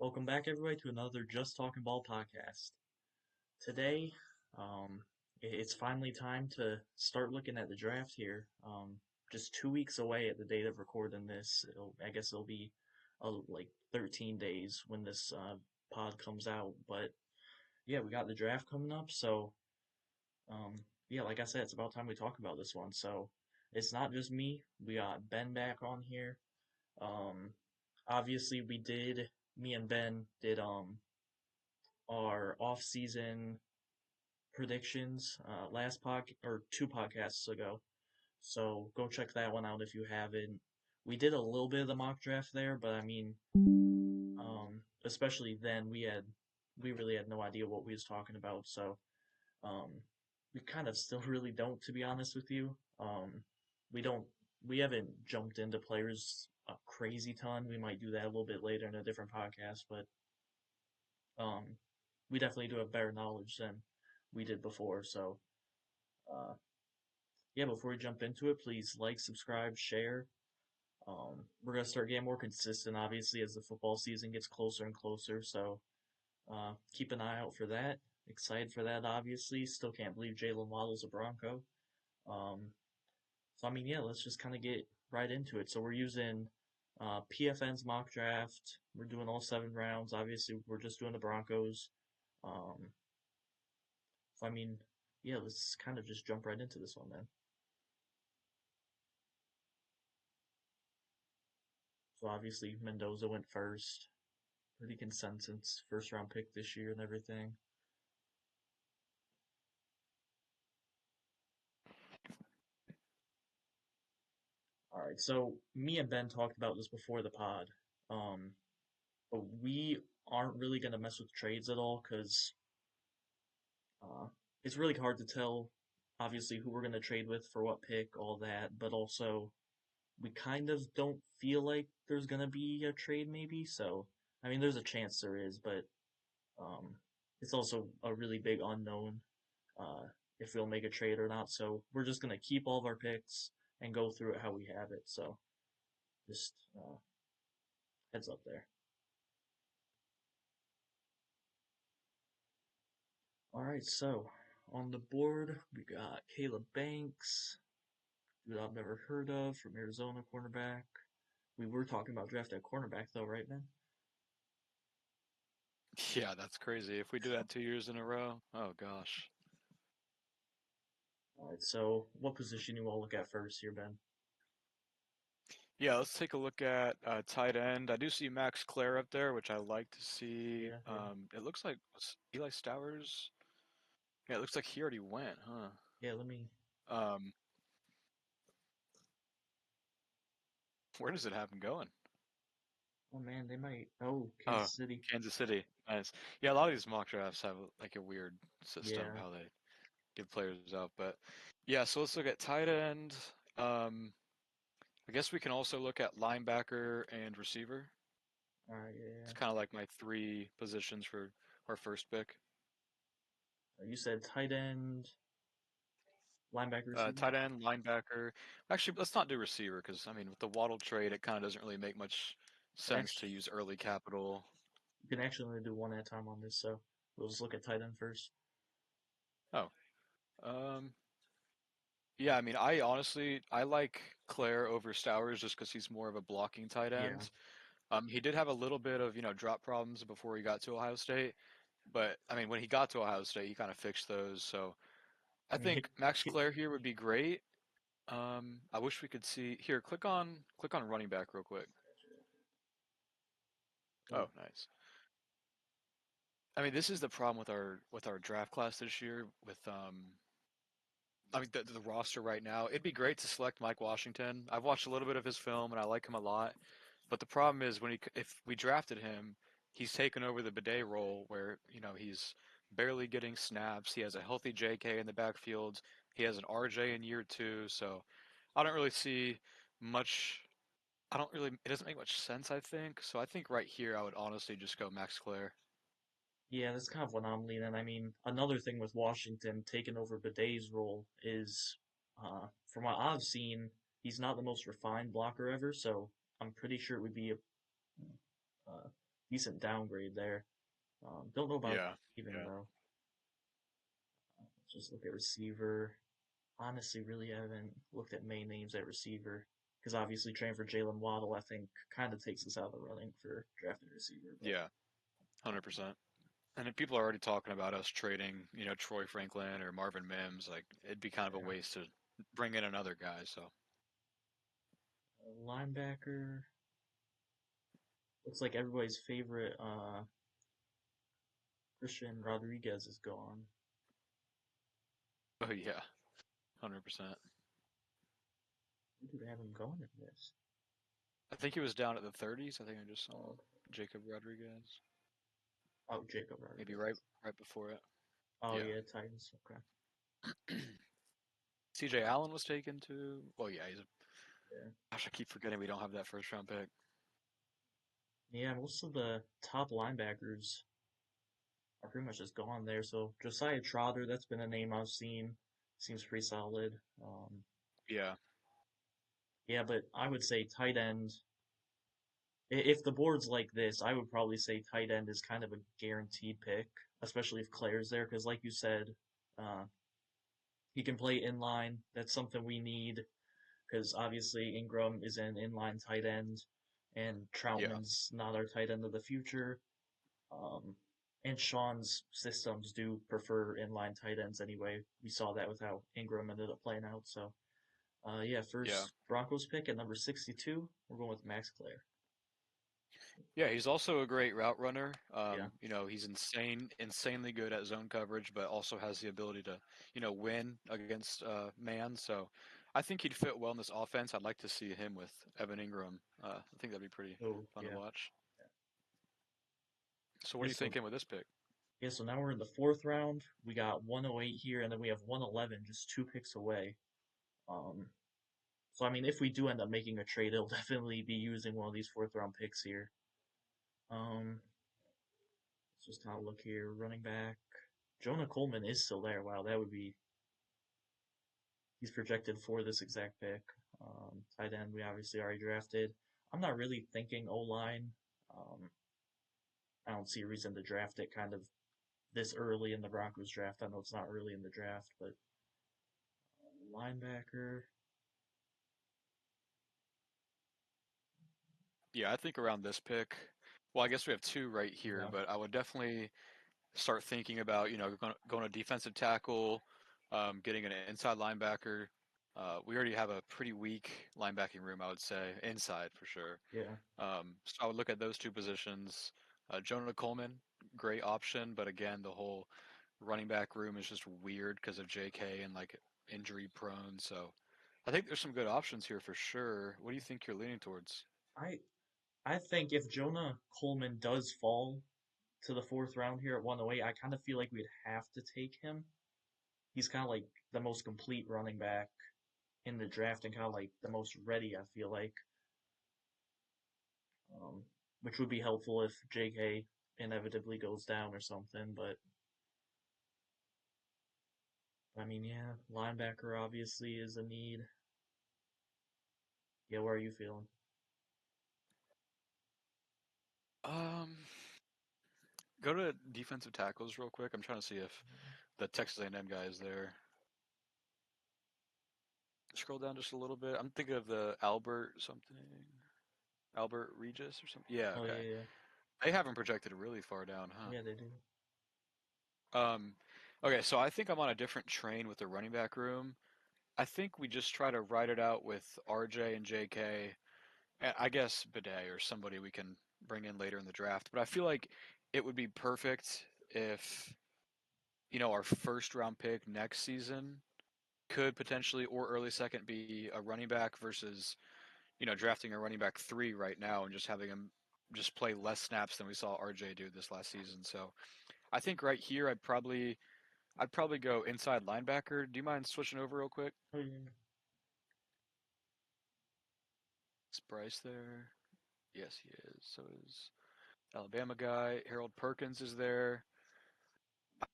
Welcome back, everybody, to another Just Talking Ball podcast. Today, it's finally time to start looking at the draft here. Just 2 weeks away at the date of recording this. I guess it'll be like 13 days when this pod comes out. But yeah, we got the draft coming up, so um, yeah, like I said, it's about time we talk about this one. So it's not just me. We got Ben back on here. Um, Obviously, me and Ben did our off-season predictions last or two podcasts ago. So go check that one out if you haven't. We did a little bit of the mock draft there, but I mean, especially then we really had no idea what we was talking about. So um, we kind of still really don't, to be honest with you. We don't we haven't jumped into players a crazy ton. We might do that a little bit later in a different podcast, but um, we definitely do have better knowledge than we did before. So, uh, yeah, before we jump into it, please like, subscribe, share. We're gonna start getting more consistent, obviously, as the football season gets closer and closer. So, keep an eye out for that. Excited for that, obviously. Still can't believe Jalen Waddle's a Bronco. Um, so I mean, yeah, let's just kind of get right into it. So we're using PFN's mock draft. We're doing all 7 rounds. Obviously, we're just doing the Broncos. Um, So I mean, yeah, let's kind of just jump right into this one then. So obviously Mendoza went first. Pretty consensus first round pick this year and everything. All right, so me and Ben talked about this before the pod. Um, but we aren't really gonna mess with trades at all because uh, it's really hard to tell, obviously, who we're gonna trade with for what pick, all that. But also, we kind of don't feel like there's gonna be a trade, maybe. So I mean, there's a chance there is, but Um, it's also a really big unknown if we'll make a trade or not. So we're just gonna keep all of our picks and go through it how we have it. So just heads up there. All right, so on the board we got Caleb Banks, who I've never heard of, from Arizona, cornerback. We were talking about drafting a cornerback though, right, man? Yeah, that's crazy. If we do that 2 years in a row, oh gosh. All right, so what position you want to look at first here, Ben? Yeah, let's take a look at tight end. I do see Max Clare up there, which I like to see. Yeah, yeah, It looks like Eli Stowers. Yeah, it looks like he already went, huh? yeah. Let me. Um, where does it have him going? Oh man, they might. Oh, Oh, Kansas City. Kansas City. Nice. Yeah, a lot of these mock drafts have like a weird system of Yeah. how they give players up, but yeah. So let's look at tight end. Um, I guess we can also look at linebacker and receiver. All right. Yeah, It's yeah. kind of like my three positions for our first pick. You said tight end, linebacker, receiver. Tight end, linebacker. Actually, let's not do receiver because I mean, with the Waddle trade, it kind of doesn't really make much sense to Actually, use early capital. you can actually only do one at a time on this, so we'll just look at tight end first. Oh, um, yeah. I mean, I honestly I like Claire over Stowers just because he's more of a blocking tight Yeah. end. He did have a little bit of drop problems before he got to Ohio State, but I mean, when he got to Ohio State, he kind of fixed those. So I I mean, think Max Claire here would be great. I wish we could see here. Click on running back real quick. oh, Oh, nice. I mean, this is the problem with our draft class this year. I mean, the roster right now. It'd be great to select Mike Washington. I've watched a little bit of his film and I like him a lot. But the problem is if we drafted him, he's taken over the bidet role where he's barely getting snaps. He has a healthy J.K. in the backfield. He has an R.J. in year two. So I don't really see much. I don't really. It doesn't make much sense. I think so. I think right here I would honestly just go Max Clare. yeah, that's kind of what I'm leaning. I mean, another thing with Washington taking over Bidet's role is, from what I've seen, he's not the most refined blocker ever, so I'm pretty sure it would be uh, decent downgrade there. Don't know about Yeah, even yeah, though. Let's just look at receiver. Honestly, really haven't looked at main names at receiver because obviously trading for Jalen Waddle, I think, kind of takes us out of the running for drafting receiver. But yeah, 100%. And if people are already talking about us trading, Troy Franklin or Marvin Mims, like it'd be kind of a yeah, waste to bring in another guy. So, linebacker looks like everybody's favorite Christian Rodriguez is gone. oh yeah, 100%. Where do they have him going in this? I think he was down at the 30s. I think I just saw him. Oh, Jacob Rodriguez, oh, Jacob maybe right Rodriguez. right before it. Oh Yeah. yeah, Titans. Okay. CJ Allen was taken too. Well, yeah, he's a. Yeah. Gosh, I keep forgetting we don't have that first round pick. Yeah, most of the top linebackers are pretty much just gone there. So Josiah Trotter, that's been a name I've seen. Seems pretty solid. Yeah, Yeah, but I would say tight end. If the board's like this, I would probably say tight end is kind of a guaranteed pick, especially if Claire's there, because like you said, uh, he can play inline. That's something we need because obviously Ingram is an inline tight end, and yeah, Troutman's not our tight end of the future. Um, and Sean's systems do prefer inline tight ends anyway. We saw that with how Ingram ended up playing out. So, yeah, yeah. first Broncos pick at number 62, we're going with Max Claire. Yeah, he's also a great route runner. Yeah. He's insanely good at zone coverage, but also has the ability to, win against man. So I think he'd fit well in this offense. I'd like to see him with Evan Ingram. I think that'd be pretty Oh, fun to yeah. watch. So what Yeah, are you so thinking with this pick? yeah, so now we're in the fourth round. We got 108 here, and then we have 111, just two picks away. Um, so I mean, if we do end up making a trade, it'll definitely be using one of these fourth round picks here. Um, let's just kind of look here. Running back, Jonah Coleman is still there. Wow, that would be he's projected for this exact pick. Tight end, we obviously already drafted. I'm not really thinking O line. Um, I don't see a reason to draft it kind of this early in the Broncos draft. I know it's not early in the draft, but linebacker. Yeah, I think around this pick. Well, I guess we have two right here, Yeah, but I would definitely start thinking about, going to defensive tackle, getting an inside linebacker. We already have a pretty weak linebacking room, I would say, inside for sure. yeah. So I would look at those two positions. Jonah Coleman, great option, but again, the whole running back room is just weird because of JK and like injury prone. So I think there's some good options here for sure. What do you think you're leaning towards? I I think if Jonah Coleman does fall to the fourth round here at 108, I kind of feel like we'd have to take him. He's kind of like the most complete running back in the draft and kind of like the most ready, I feel like, um, which would be helpful if JK inevitably goes down or something. But I mean, yeah, linebacker obviously is a need. Yeah, where are you feeling? Um, Go to defensive tackles real quick. I'm trying to see if the Texas A&M guy is there. Scroll down just a little bit. I'm thinking of the Albert something, Albert Regis or something. Yeah, Oh okay. yeah, yeah, They haven't projected really far down, yeah, they do. huh? Okay, so I think I'm on a different train with the running back room. I think we just try to ride it out with RJ and JK, and I guess Bidet or somebody we can bring in later in the draft. But I feel like it would be perfect if, our first round pick next season could potentially or early second be a running back versus drafting a running back 3 right now and just having him just play less snaps than we saw RJ do this last season. So I think right here I'd probably go inside linebacker. Do you mind switching over real quick? Oh yeah. Is Bryce there? Yes, he is. So is Alabama guy. Harold Perkins is there.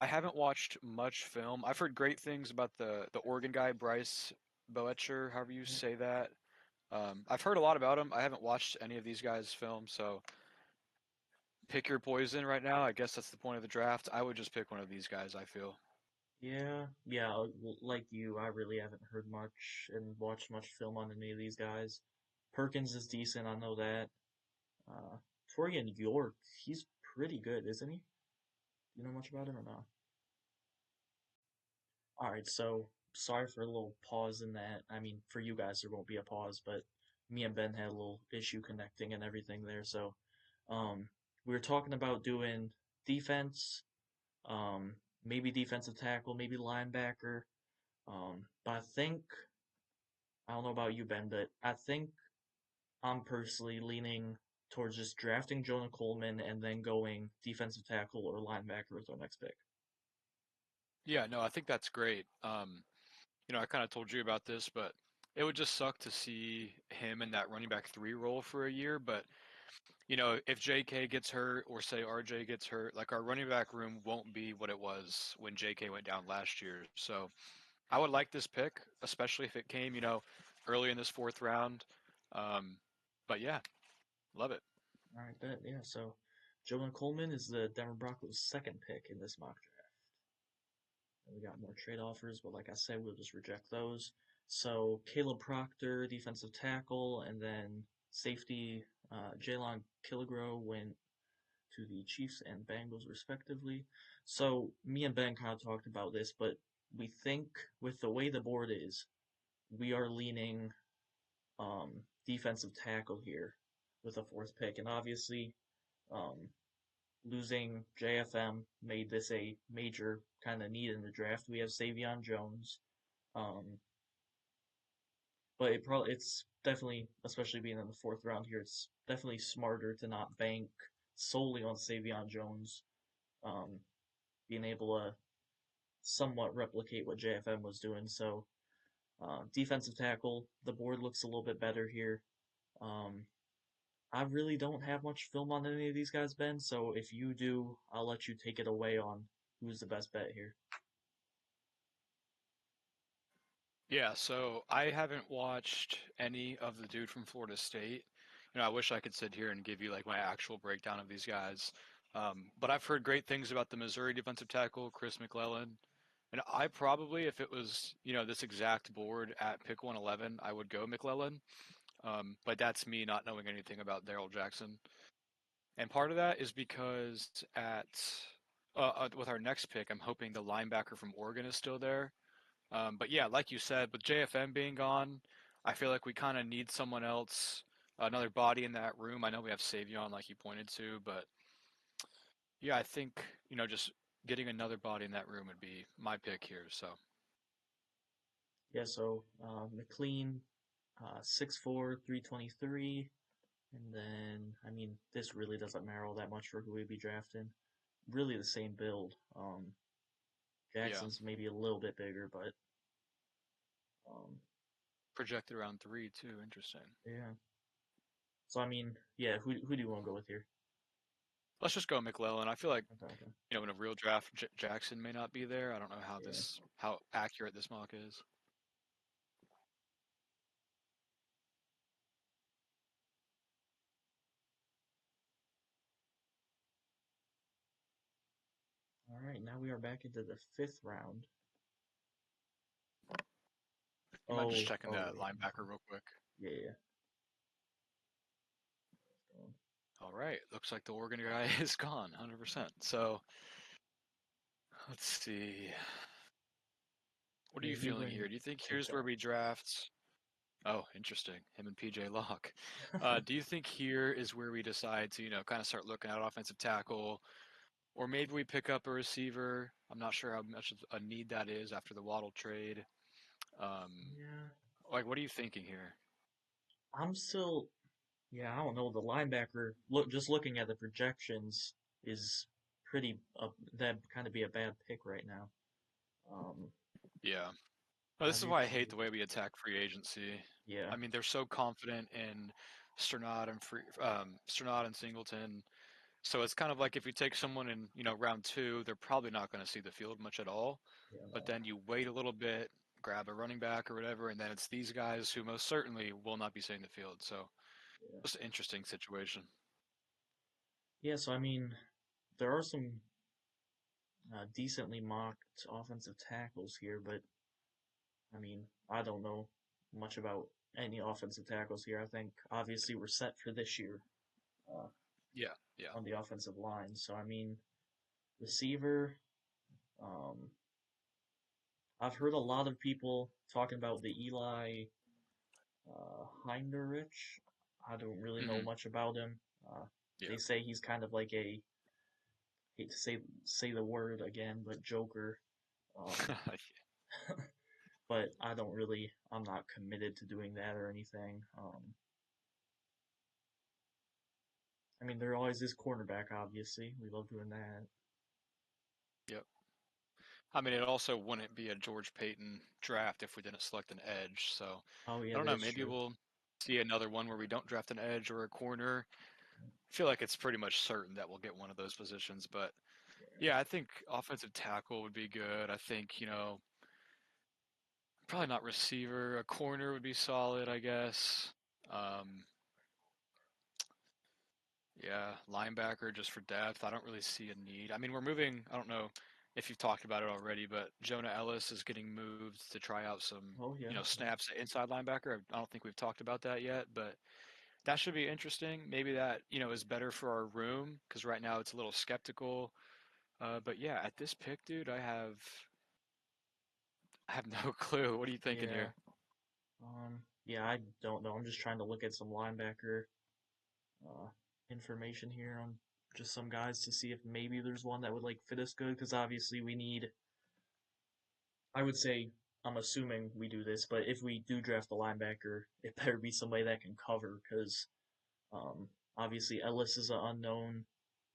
I haven't watched much film. I've heard great things about the Oregon guy, Bryce Boetcher, however you Yeah. say that. I've heard a lot about him. I haven't watched any of these guys' film, so pick your poison right now. I guess that's the point of the draft. I would just pick one of these guys, I feel. Yeah, yeah, like you, I really haven't heard much and watched much film on any of these guys. Perkins is decent, I know that. Uh, Torian York, he's pretty good, isn't he? Do you know much about him or not? All right, so sorry for a little pause in that. I mean, for you guys, there won't be a pause, but me and Ben had a little issue connecting and everything there. So, we were talking about doing defense, maybe defensive tackle, maybe linebacker. But I don't know about you, Ben, but I think I'm personally leaning towards just drafting Jonah Coleman and then going defensive tackle or linebacker with our next pick. Yeah, no, I think that's great. I kind of told you about this, but it would just suck to see him in that running back three role for a year. But if JK gets hurt or say RJ gets hurt, like our running back room won't be what it was when JK went down last year. So I would like this pick, especially if it came, early in this fourth round. Um, but yeah, love it. All right, bet, yeah. So, Jonah Coleman is the Denver Broncos' second pick in this mock draft. We got more trade offers, but like I said, we'll just reject those. So Caleb Proctor, defensive tackle, and then safety Jalen Kilgore went to the Chiefs and Bengals respectively. So me and Ben kind of talked about this, but we think with the way the board is, we are leaning defensive tackle here with a fourth pick, and obviously um, losing JFM made this a major kind of need in the draft. We have Savion Jones, um, but it's definitely, especially being in the fourth round here, it's definitely smarter to not bank solely on Savion Jones, um, being able to somewhat replicate what JFM was doing. So defensive tackle, the board looks a little bit better here. Um, I really don't have much film on any of these guys, Ben. So if you do, I'll let you take it away on who's the best bet here. Yeah, so I haven't watched any of the dude from Florida State. I wish I could sit here and give you like my actual breakdown of these guys. But I've heard great things about the Missouri defensive tackle, Chris McClellan. And I probably, if it was, this exact board at pick 111, I would go McClellan. But that's me not knowing anything about Daryl Jackson. And part of that is because with our next pick, I'm hoping the linebacker from Oregon is still there. But yeah, like you said, with JFM being gone, I feel like we kind of need someone else, another body in that room. I know we have Savion, like you pointed to, but yeah, I think, just getting another body in that room would be my pick here. So, Yeah, so McLean, 6'4", 323. And then, I mean, this really doesn't matter all that much for who we'd be drafting. Really the same build. yeah, Jackson's maybe a little bit bigger, but um, projected around three, too. Interesting. yeah. So, I mean, yeah, who do you want to go with here? Let's just go McClellan. I feel like, Okay, okay. in a real draft, Jackson may not be there. I don't know Yeah. how accurate this mock is. All right, now we are back into the fifth round. You mind just Oh, checking oh, that wait. linebacker real quick? Yeah, yeah. Um, All right, looks like the Oregon guy is gone, 100%. So let's see. What are yeah, you you feeling bring here? Do you think pick here's where that. we draft? Oh, interesting. Him and PJ Locke. Do you think here is where we decide to, kind of start looking at offensive tackle, or maybe we pick up a receiver? I'm not sure how much of a need that is after the Waddle trade. Um, Yeah, like, what are you thinking here? I'm still. Yeah, I don't know. The linebacker, just looking at the projections, is pretty. That'd kind of be a bad pick right now. Um, Yeah. Well, this is why I hate obviously, the way we attack free agency. yeah, I mean, they're so confident in Sternad and Singleton. So it's kind of like if you take someone in, round two, they're probably not going to see the field much at all. yeah, But no, then you wait a little bit, grab a running back or whatever, and then it's these guys who most certainly will not be seeing the field. So yeah. just an interesting situation. Yeah, so I mean, there are some decently mocked offensive tackles here, but I mean, I don't know much about any offensive tackles here. I think obviously we're set for this year uh, Yeah, yeah. on the offensive line. So I mean, receiver. Um, I've heard a lot of people talking about the Eli Heinderich. I don't really know Hmm. much about him. They Yeah. say he's kind of like a hate to say the word again, but Joker. Um, but I don't really. I'm not committed to doing that or anything. I mean, there always is cornerback. Obviously, we love doing that. Yep. I mean, it also wouldn't be a George Payton draft if we didn't select an edge. So Oh I yeah, don't that know. is Maybe true. we'll see another one where we don't draft an edge or a corner. I feel like it's pretty much certain that we'll get one of those positions. But Yeah, yeah, I think offensive tackle would be good. I think, probably not receiver. A corner would be solid, I guess. Um, yeah, linebacker just for depth. I don't really see a need. I mean, we're moving. I don't know if you've talked about it already, but Jonah Ellis is getting moved to try out some, oh yeah, yeah, snaps at inside linebacker. I don't think we've talked about that yet, but that should be interesting. Maybe that, is better for our room because right now it's a little skeptical. But yeah, at this pick, dude, I have no clue. What are you thinking yeah. here? Yeah, I don't know. I'm just trying to look at some linebacker uh, information here on just some guys to see if maybe there's one that would like fit us good. Because obviously we need. I would say I'm assuming we do this, but if we do draft a linebacker, it better be somebody that can cover. Because obviously Ellis is an unknown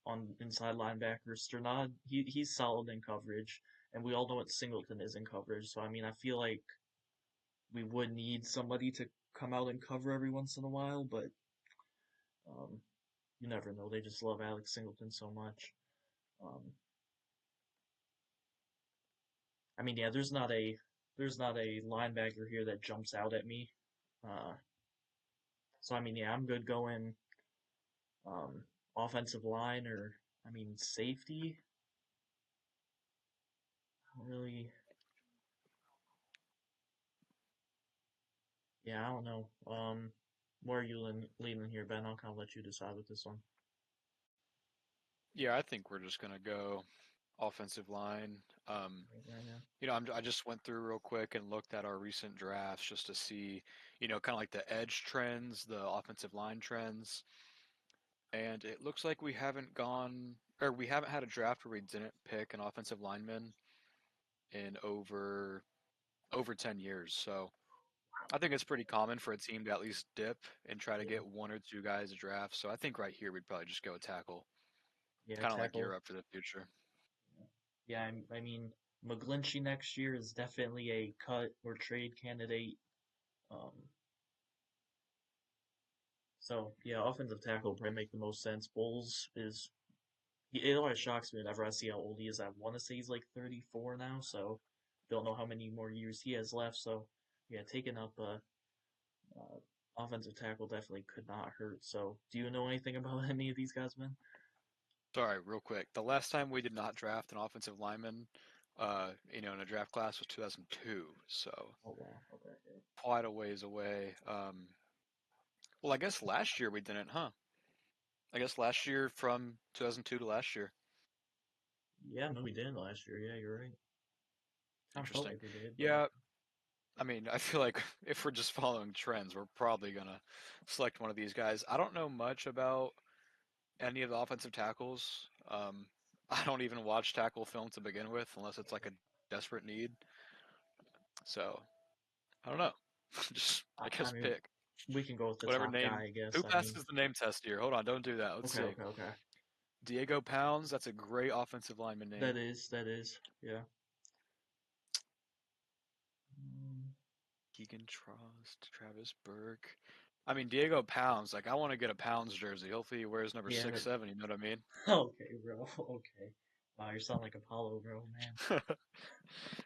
on inside linebacker. Sternad, he's solid in coverage, and we all know what Singleton is in coverage. So I mean, I feel like we would need somebody to come out and cover every once in a while, but um, you never know. They just love Alex Singleton so much. Um, I mean, yeah, there's not a linebacker here that jumps out at me. Uh, so I mean, yeah, I'm good going um, offensive line or I mean safety. I don't really, yeah, I don't know. Where are you leaning here, Ben? I'll kind of let you decide with this one. Yeah, I think we're just gonna go offensive line. Right now. I just went through real quick and looked at our recent drafts just to see, kind of like the edge trends, the offensive line trends, and it looks like we haven't had a draft where we didn't pick an offensive lineman in over 10 years. So I think it's pretty common for a team to at least dip and try to Yeah, get one or two guys to draft. So I think right here we'd probably just go tackle, yeah, kind of like gear tackle. up for the future. Yeah, I mean, McGlinchey next year is definitely a cut or trade candidate. Um, so yeah, offensive tackle would probably make the most sense. Bowles is it always shocks me whenever I see how old he is. I want to say he's like 34 now, so don't know how many more years he has left. So yeah, taking up uh, offensive tackle definitely could not hurt. So do you know anything about any of these guys, man? Sorry, real quick. The last time we did not draft an offensive lineman, in a draft class was 2002. So Oh wow, okay, yeah, quite a ways away. Well, I guess last year we didn't, huh? I guess last year from 2002 to last year. yeah, no, we did last year. Yeah, you're right. Kind of felt Interesting. like we did, but Yeah, I mean, I feel like if we're just following trends, we're probably gonna select one of these guys. I don't know much about any of the offensive tackles. I don't even watch tackle film to begin with, unless it's like a desperate need. So I don't know. Just I I guess mean, pick we can go with the whatever top name. guy, I guess. Who I mean, passes the name test here? Hold on, don't do that. Let's okay, see. okay, okay. Diego Pounds. That's a great offensive lineman name. That is, yeah. Um, Keegan Trost, Travis Burke. I mean, Diego Pounds. Like, I want to get a Pounds jersey. Hopefully, he wears number yeah, 6'7". You know what I mean? okay, bro. Okay. Wow, you sound like Apollo, bro, man.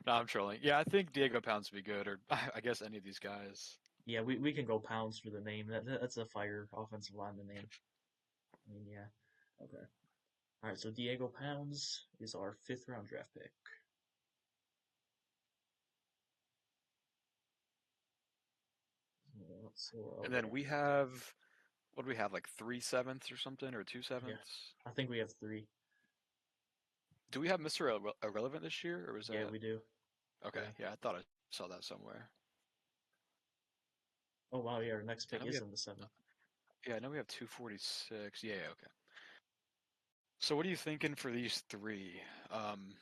No, I'm trolling. Yeah, I think Diego Pounds would be good, or I guess any of these guys. Yeah, we can go pounds for the name. That's a fire offensive lineman name. I mean, yeah. Okay. All right, so Diego Pounds is our fifth round draft pick. So And we're then we have, what do we have, like three sevenths or something, or two yeah, sevenths? I think we have three. Do we have Mr. Irrelevant this year, or was Yeah, that? we do. Okay, Yeah. yeah, I thought I saw that somewhere. Oh wow, yeah, our next I pick know we is have, in the seventh. yeah, I know we have 246. Yeah, yeah, okay. So what are you thinking for these three? Um,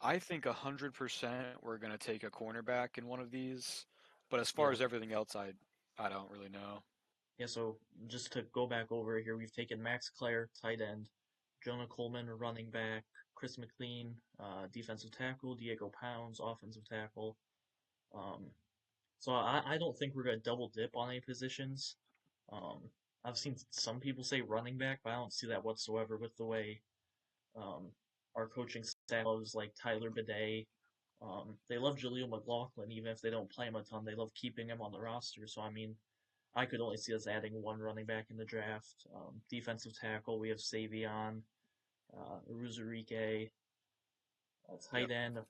I think 100% we're gonna take a cornerback in one of these, but as far Yeah. as everything else, I don't really know. Yeah, so just to go back over it here, we've taken Max Clare, tight end, Jonah Coleman, running back, Chris McLean, defensive tackle, Diego Pounds, offensive tackle. Um, so I don't think we're gonna double dip on any positions. Um, I've seen some people say running back, but I don't see that whatsoever with the way um, our coaching staff loves like Tyler Bidet. They love Jaleel McLaughlin, even if they don't play him a ton. They love keeping him on the roster. So I mean, I could only see us adding one running back in the draft. Defensive tackle, we have Savion, Ruzurike. Tight Yep. end, our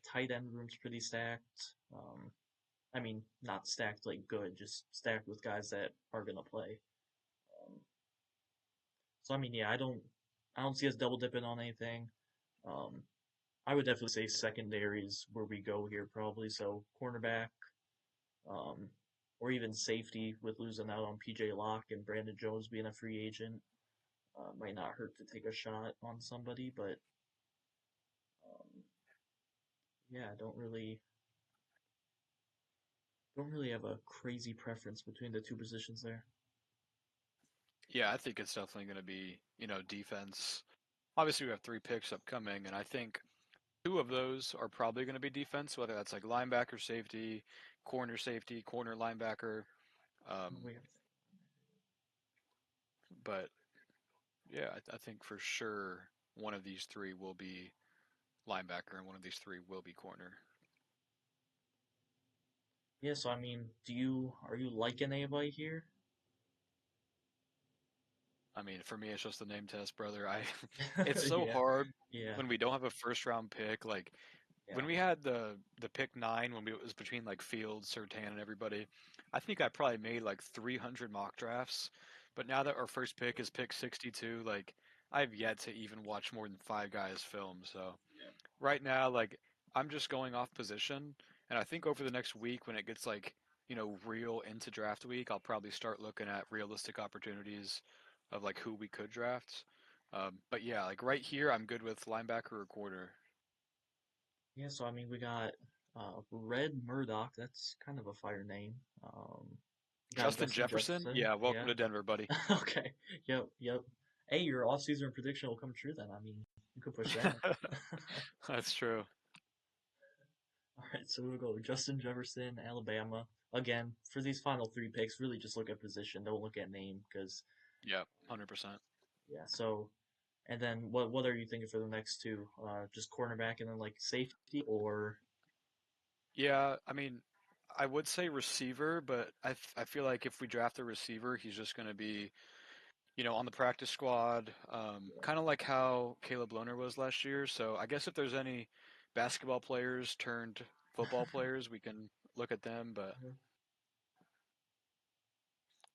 tight end room's pretty stacked. I mean, not stacked like good, just stacked with guys that are gonna play. Um, so I mean, yeah, I don't see us double dipping on anything. Um, I would definitely say secondary is where we go here probably. So cornerback, um, or even safety with losing out on PJ Locke and Brandon Jones being a free agent. Might not hurt to take a shot on somebody, but um, yeah, I don't really have a crazy preference between the two positions there. Yeah, I think it's definitely gonna be, defense. Obviously, we have three picks upcoming, and I think two of those are probably going to be defense, whether that's like linebacker safety, corner linebacker. Um, We have, but yeah, I think for sure one of these three will be linebacker and one of these three will be corner. yeah, so I mean, are you liking anybody here? I mean, for me, it's just a name test, brother. It's so Yeah, hard yeah, when we don't have a first round pick. Like yeah. when we had the pick nine, when it was between like Fields, Sertan, and everybody, I think I probably made like 300 mock drafts. But now that our first pick is pick 62, like I've yet to even watch more than five guys film. So right now, like I'm just going off position, and I think over the next week, when it gets like real into draft week, I'll probably start looking at realistic opportunities of like who we could draft. But yeah, like right here, I'm good with linebacker or corner. Yeah, so I mean, we got Red Murdoch. That's kind of a fire name. We got Justin Justin Jefferson, Jefferson. yeah, welcome Yeah. to Denver, buddy. Okay. Yep. Yep. Hey, your off-season prediction will come true then. I mean, you could push that. That's true. All right, so we'll go Justin Jefferson, Alabama. Again, for these final three picks, really just look at position. Don't look at name because Yeah, 100%. yeah. So and then what are you thinking for the next two? Just cornerback and then like safety or Yeah, I mean, I would say receiver, but I feel like if we draft a receiver, he's just going to be on the practice squad, kind of like how Caleb Lohner was last year. So I guess if there's any basketball players turned football players, we can look at them. But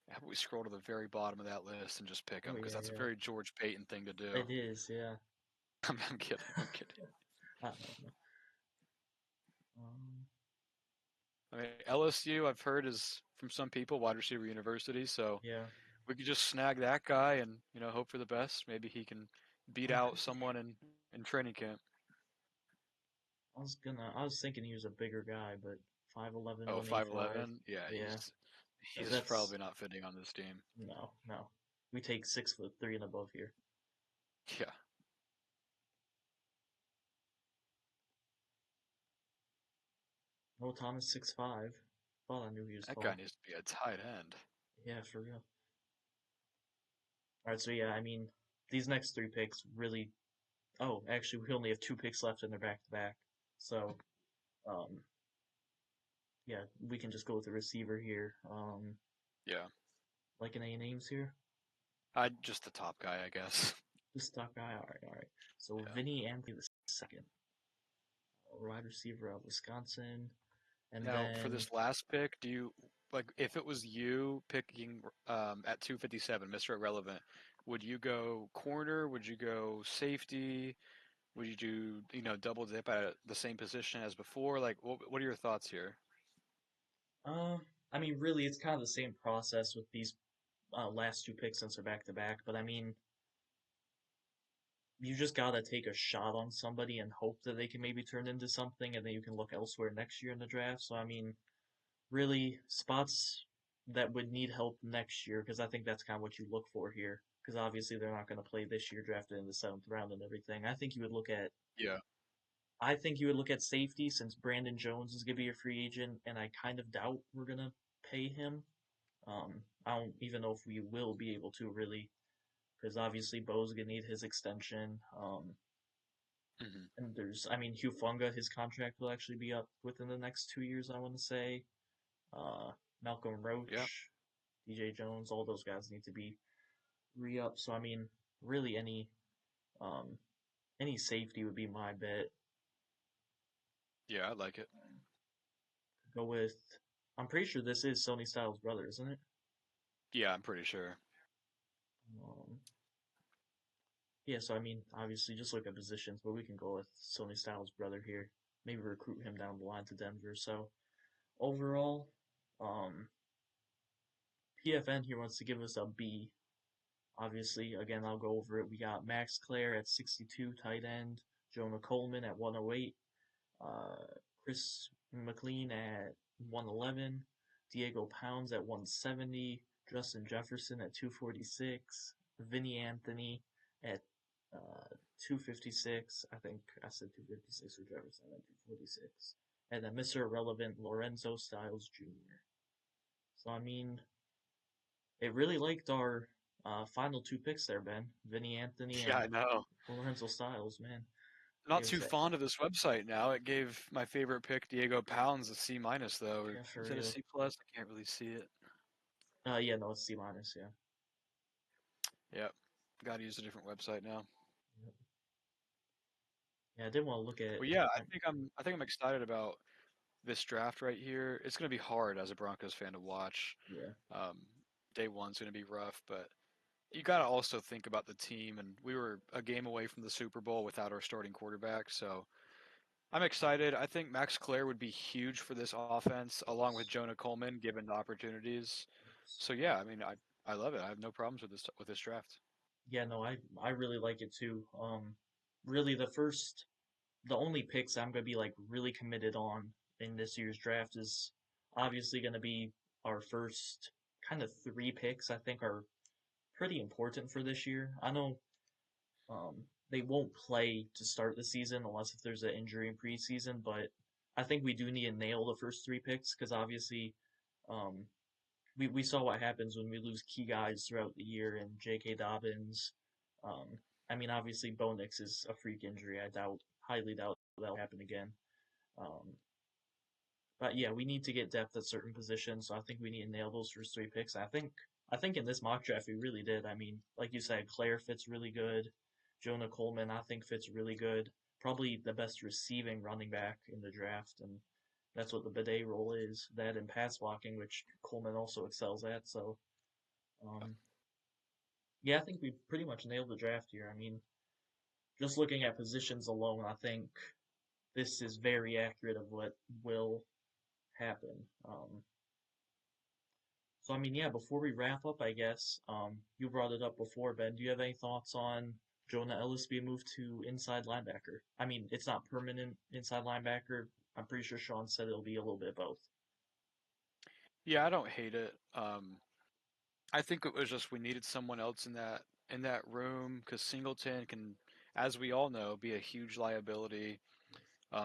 how about we scroll to the very bottom of that list and just pick them oh because yeah that's a yeah very George Payton thing to do. it is yeah. I'm kidding. I'm kidding. I don't know. Um, I mean, LSU, I've heard, is from some people wide receiver university. So yeah. we could just snag that guy and hope for the best. Maybe he can beat out someone in training camp. I was thinking he was a bigger guy, but 5'11", Oh, 185. 5'11". Yeah, Yeah, he's that's probably not fitting on this team. no, no. We take 6'3" and above here. Yeah, No, Thomas 6'5". Thought I knew he was that guy tall. needs to be a tight end. Yeah, for real. All right, so yeah, I mean, these next three picks really. Oh, actually, we only have two picks left and they're back to back. So, um, yeah, we can just go with the receiver here. Yeah. Like any names here? I just the top guy, I guess. Just stock guy. All right, all right. So Yeah. Vinny Anthony the second, wide receiver of Wisconsin, and Now, for then this last pick, do you like if it was you picking at 257, Mr. Irrelevant, would you go corner? Would you go safety? Would you do, double dip at the same position as before? Like, what are your thoughts here? uh, I mean, really, it's kind of the same process with these last two picks since they're back to back. But I mean, you just gotta take a shot on somebody and hope that they can maybe turn into something, and then you can look elsewhere next year in the draft. So I mean, really, spots that would need help next year, because I think that's kind of what you look for here. Because obviously they're not going to play this year, drafted in the seventh round and everything. Yeah. I think you would look at safety since Brandon Jones is going to be a free agent, and I kind of doubt we're going to pay him. I don't even know if we will be able to really, because obviously Bo's going to need his extension. Hmm. And I mean, Hugh Funga, his contract will actually be up within the next 2 years, I want to say. Uh, Malcolm Yeah. Roach, DJ Jones, all those guys need to be re-up. So I mean, really um any safety would be my bet. Yeah, I like it. Go with I'm pretty sure this is Sony Styles' brother, isn't it? Yeah, I'm pretty sure. Um, yeah, so I mean, obviously just look at positions, but we can go with Sony Styles' brother here. Maybe recruit him down the line to Denver. So overall, um, PFN here wants to give us a B. Obviously, again, I'll go over it. We got Max Clare at 62, tight end. Jonah Coleman at 108. Uh, Chris McLean at 111. Diego Pounds at 170. Justin Jefferson at 246. Vinny Anthony at 256. I think I said 256 for Jefferson at 246. And then Mr. Irrelevant Lorenzo Styles Jr. So, I mean, it really liked our final two picks there, Ben. Vinny Anthony Yeah, I and know. Lorenzo Styles, man. Not Gave us too that. fond of this website now. It gave my favorite pick, Diego Pounds, a C minus though. Or Yeah, for is it a real. C plus? I can't really see it. Yeah, no, it's C minus, yeah. Yep. Got to use a different website now. Yep. Yeah, I did want to look at. Well, yeah, I think I'm excited about this draft right here. It's going to be hard as a Broncos fan to watch. Yeah, Um, Day one's going to be rough, but you got to also think about the team. And we were a game away from the Super Bowl without our starting quarterback, so I'm excited. I think Max Clare would be huge for this offense, along with Jonah Coleman, given the opportunities. So yeah, I mean, I love it. I have no problems with this draft. yeah, no, I really like it too. Really, the only picks I'm gonna be like really committed on in this year's draft is obviously gonna be our first kind of three picks. I think are pretty important for this year. I know they won't play to start the season unless if there's an injury in preseason, but I think we do need to nail the first three picks because obviously um, we saw what happens when we lose key guys throughout the year and J.K. Dobbins. Um, I mean, obviously Bo Nix is a freak injury. Highly doubt that'll happen again. Um, but yeah, we need to get depth at certain positions. So I think we need to nail those first three picks. I think in this mock draft we really did. I mean, like you said, Claire fits really good. Jonah Coleman I think fits really good. Probably the best receiving running back in the draft, and that's what the bidet role is. That and pass blocking, which Coleman also excels at. So um, yeah, I think we pretty much nailed the draft here. I mean, just looking at positions alone, I think this is very accurate of what will happen. So I mean, yeah. Before we wrap up, I guess you brought it up before, Ben. Do you have any thoughts on Jonah Ellis being moved to inside linebacker? I mean, it's not permanent inside linebacker. I'm pretty sure Sean said it'll be a little bit of both. Yeah, I don't hate it. I think it was just we needed someone else in that room because Singleton can, as we all know, be a huge liability.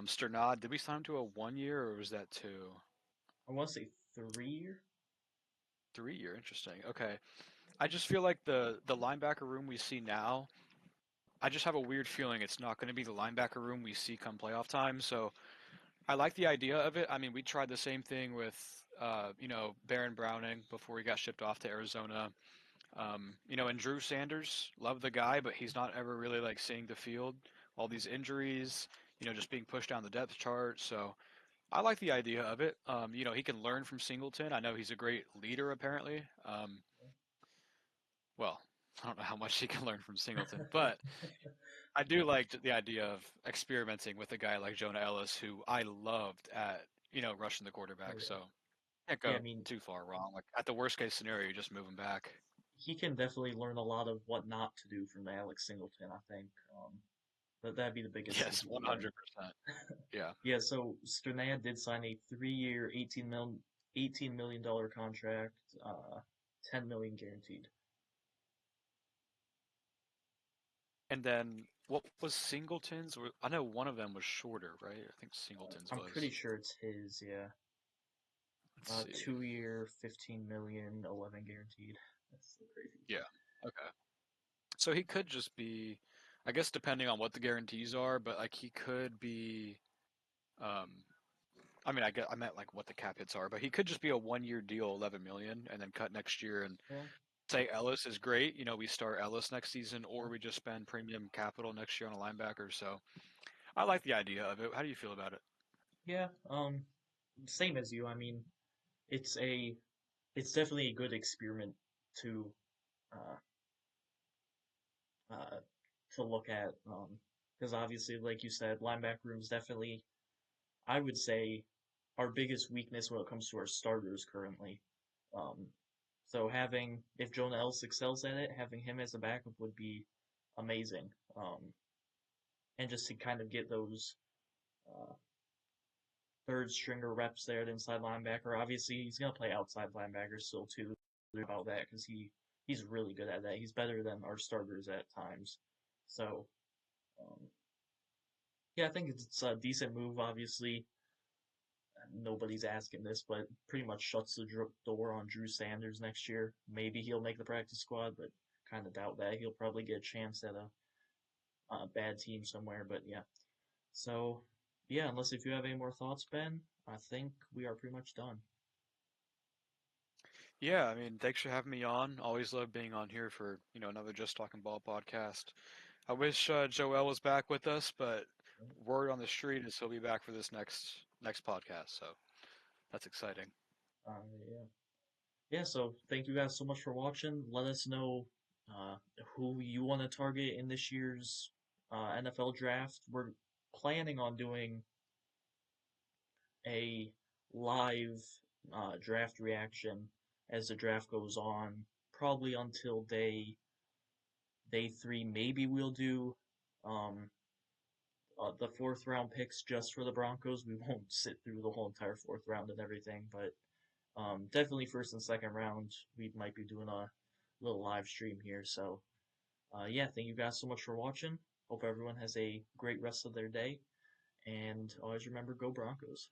Sternad, did we sign him to a 1 year or was that two? I want to say 3 year. 3 year, interesting. Okay. I just feel like the linebacker room we see now, I just have a weird feeling it's not going to be the linebacker room we see come playoff time. So I like the idea of it. I mean, we tried the same thing with Baron Browning before he got shipped off to Arizona. And Drew Sanders, love the guy, but he's not ever really like seeing the field. All these injuries, just being pushed down the depth chart. So I like the idea of it. He can learn from Singleton. I know he's a great leader, apparently. Well, I don't know how much he can learn from Singleton, but I do like the idea of experimenting with a guy like Jonah Ellis, who I loved at, rushing the Oh quarterback. yeah. So can't Yeah, I go mean, too far wrong. Like at the worst case scenario, you just move him back. he can definitely learn a lot of what not to do from Alex Singleton, I think. But that'd be the biggest thing Yes, he would learn. 100%. Yeah. Yeah, so Sternad did sign a 3-year, $18 million contract, 10 million guaranteed. And then what was Singleton's? I know one of them was shorter, right? I think Singleton's I'm pretty was. sure it's his, yeah. Let's see. 2-year, 15 million, 11 guaranteed. That's so crazy. Yeah. Okay. So he could just be, I guess, depending on what the guarantees are, but like he could be. Um, I mean, I meant like what the cap hits are, but he could just be a 1 year deal, 11 million, and then cut next year. And Yeah, say Ellis is great. We start Ellis next season, yeah, or we just spend premium capital next year on a linebacker. So I like the idea of it. How do you feel about it? yeah. Same as you. I mean, it's a, it's definitely a good experiment to, uh, uh, to look at. Because obviously, like you said, linebacker room is definitely, I would say, our biggest weakness when it comes to our starters currently. Um, so if Jonah Ellis excels at it, having him as a backup would be amazing. And just to kind of get those uh, third stringer reps there at inside linebacker. Obviously, he's gonna play outside linebacker still too. About that because he's really good at that. He's better than our starters at times. So um, yeah, I think it's a decent move. Obviously, nobody's asking this, but pretty much shuts the door on Drew Sanders next year. Maybe he'll make the practice squad, but kind of doubt that. He'll probably get a chance at a bad team somewhere. But yeah, so yeah, unless if you have any more thoughts, Ben, I think we are pretty much done. Yeah, I mean, thanks for having me on. Always love being on here for, another Just Talking Ball podcast. I wish Joel was back with us, but word on the street is he'll be back for this next podcast. So that's exciting. Yeah. Yeah, so thank you guys so much for watching. Let us know uh, who you want to target in this year's NFL draft. We're planning on doing a live draft reaction as the draft goes on, probably until day 3. Maybe we'll do um, the fourth round picks just for the Broncos. We won't sit through the whole entire fourth round and everything, but definitely first and second round, we might be doing a little live stream here. So, yeah, thank you guys so much for watching. Hope everyone has a great rest of their day. And always remember, go Broncos.